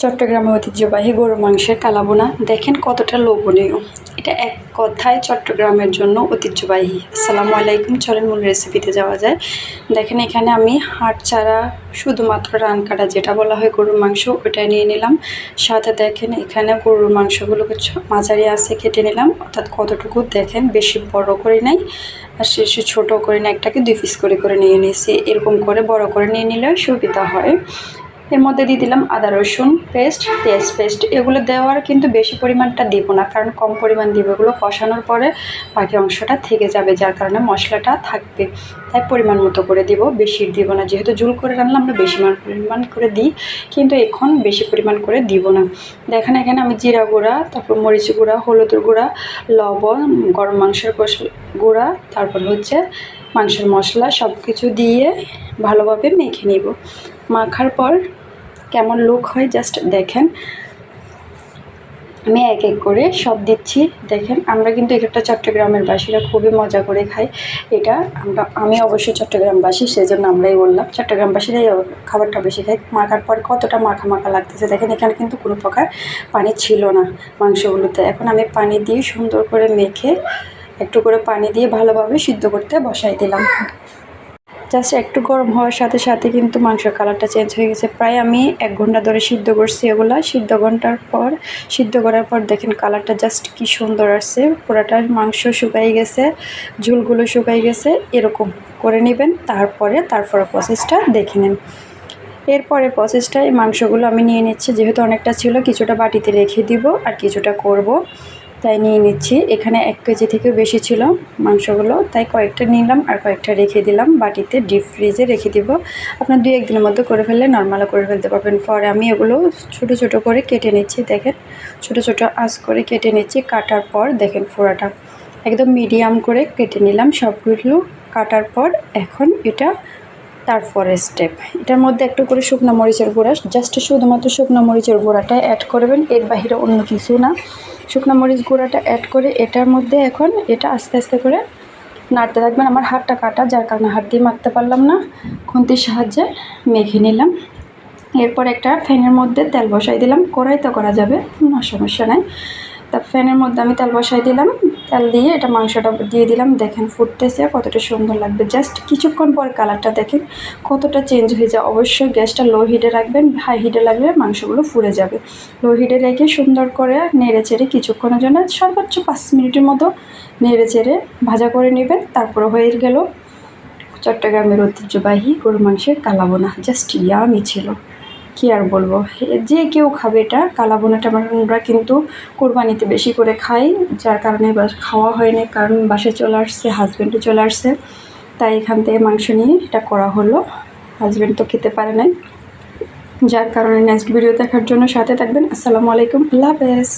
চট্টগ্রামের ঐতিহ্যবাহী গরুর মাংসের কালাবোনা দেখেন কতটা লোভনীয়। এটা এক কথায় চট্টগ্রামের জন্য ঐতিহ্যবাহী। আসসালামু আলাইকুম, চলেন মূল রেসিপিতে যাওয়া যায়। দেখেন এখানে আমি হাড় ছাড়া শুধুমাত্র রান কাটা যেটা বলা হয় গরুর মাংস ওটা নিয়ে নিলাম। সাথে দেখেন এখানে গরুর মাংসগুলোকে মাঝারি আছে কেটে নিলাম, অর্থাৎ কতটুকু দেখেন বেশি বড় করে নাই আর শেষে ছোটো করে না, একটাকে 2 পিস করে করে নিয়ে নিয়েছি। এরকম করে বড় করে নিয়ে নিলে সুবিধা হয়। এর মধ্যে দিয়ে দিলাম আদা রসুন পেস্ট, পেঁয়াজ পেস্ট। এগুলো দেওয়ার কিন্তু বেশি পরিমাণটা দিব না, কারণ কম পরিমাণ দিব। এগুলো কষানোর পরে বাকি অংশটা থেকে যাবে, যার কারণে মশলাটা থাকবে। তাই পরিমাণ মতো করে দিব, বেশি দিব না। যেহেতু ঝোল করে রান্না আমরা বেশি পরিমাণ করে দিই, কিন্তু এখন বেশি পরিমাণ করে দিব না। দেখেন এখানে আমি জিরা গুঁড়া, তারপর মরিচ গুঁড়া, হলুদের গুঁড়া, লবণ, গরম মাংসের গুঁড়া, তারপর হচ্ছে মাংসের মশলা সব কিছু দিয়ে ভালোভাবে মেখে নিব। মাখার পর কেমন লুক হয় জাস্ট দেখেন। আমি এক এক করে সব দিচ্ছি। দেখেন আমরা কিন্তু একটা চট্টগ্রামের বাসীরা খুবই মজা করে খাই এটা। আমি অবশ্যই চট্টগ্রামবাসী, সেজন্য আমরাই বললাম চট্টগ্রামবাসীরাই খাবারটা বেশি খাই। মাখার পর কতটা মাখা মাখা লাগতেছে দেখেন। এখানে কিন্তু কোনো প্রকার পানি ছিল না মাংসগুলোতে। এখন আমি পানি দিয়ে সুন্দর করে মেখে একটু করে পানি দিয়ে ভালোভাবে সিদ্ধ করতে বসাই দিলাম। জাস্ট একটু গরম হওয়ার সাথে সাথে কিন্তু মাংসের কালারটা চেঞ্জ হয়ে গেছে। প্রায় আমি 1 ঘন্টা ধরে সিদ্ধ করছি এগুলা। সিদ্ধ করার পর দেখেন কালারটা জাস্ট কি সুন্দর আসছে। পুরাটা মাংস শুকাই গেছে, ঝোলগুলো শুকাই গেছে। এরকম করে নেবেন, তারপরে প্রসেসটা দেখে নেন। এরপরে প্রসেসটা এই মাংসগুলো আমি নিয়ে নিচ্ছি। যেহেতু অনেকটা ছিল, কিছুটা বাটিতে রেখে দিব আর কিছুটা করব, তাই নিয়ে নিচ্ছি। এখানে 1 কেজি থেকেও বেশি ছিল মাংসগুলো, তাই কয়েকটা নিলাম আর কয়েকটা রেখে দিলাম বাটিতে। ডিপ ফ্রিজে রেখে দিব। আপনার 2-1 দিনের মধ্যে করে ফেললে নর্মালও করে ফেলতে পারবেন। পরে আমি এগুলো ছোট ছোট করে কেটে নিচ্ছি। দেখেন ছোট ছোট আঁচ করে কেটে নিচ্ছি। কাটার পর দেখেন ফোড়াটা একদম মিডিয়াম করে কেটে নিলাম সবগুলো। কাটার পর এখন এটা তারপরে স্টেপ, এটার মধ্যে একটু করে শুকনো মরিচের গুঁড়া, জাস্ট শুধুমাত্র শুকনো মরিচের গুঁড়াটা অ্যাড করবেন, এর বাইরে অন্য কিছু না। শুকনো মরিচ গুঁড়াটা অ্যাড করে এটার মধ্যে এখন এটা আস্তে আস্তে করে নাড়তে থাকবেন। আমার হাতটা কাটা, যার কারণে হাত দিয়ে মাখতে পারলাম না, খুন্তির সাহায্যে মেখে নিলাম। এরপর একটা ফ্যানের মধ্যে তেল বসাই দিলাম। কড়াই তো করা যাবে, কোনো সমস্যা নাই। তা ফ্যানের মধ্যে আমি তেল বসাই দিলাম। তেল দিয়ে এটা মাংসটা দিয়ে দিলাম। দেখেন ফুটতেছে, কতটা সুন্দর লাগবে। জাস্ট কিছুক্ষণ পর কালারটা দেখেন কতটা চেঞ্জ হয়ে যায়। অবশ্যই গ্যাসটা লো হিটে রাখবেন, হাই হিটে রাখলে মাংসগুলো পুড়ে যাবে। লো হিটে রেখে সুন্দর করে নেড়ে চেড়ে কিছুক্ষণের জন্য সর্বোচ্চ 5 মিনিটের মতো নেড়ে চেড়ে ভাজা করে নেবেন। তারপর হয়ে গেল চট্টগ্রামের ঐতিহ্যবাহী গরু মাংসের কালাবোনা। জাস্ট ইয়ামি ছিল, কী আর বলবো। যে কেউ খাবে এটা। কালাবোনাটা আমরা কিন্তু কোরবানিতে বেশি করে খাই, যার কারণে এবার খাওয়া হয়নি, কারণ বাসায় চলে আসছে, হাজব্যান্ডও চলে আসছে, তাই এখান থেকে মাংস নিয়ে এটা করা হলো। হাজব্যান্ড তো খেতে পারে নাই, যার কারণে নেক্সট ভিডিও দেখার জন্য সাথে থাকবেন। আসসালামু আলাইকুম, আল্লাহ হাফেজ।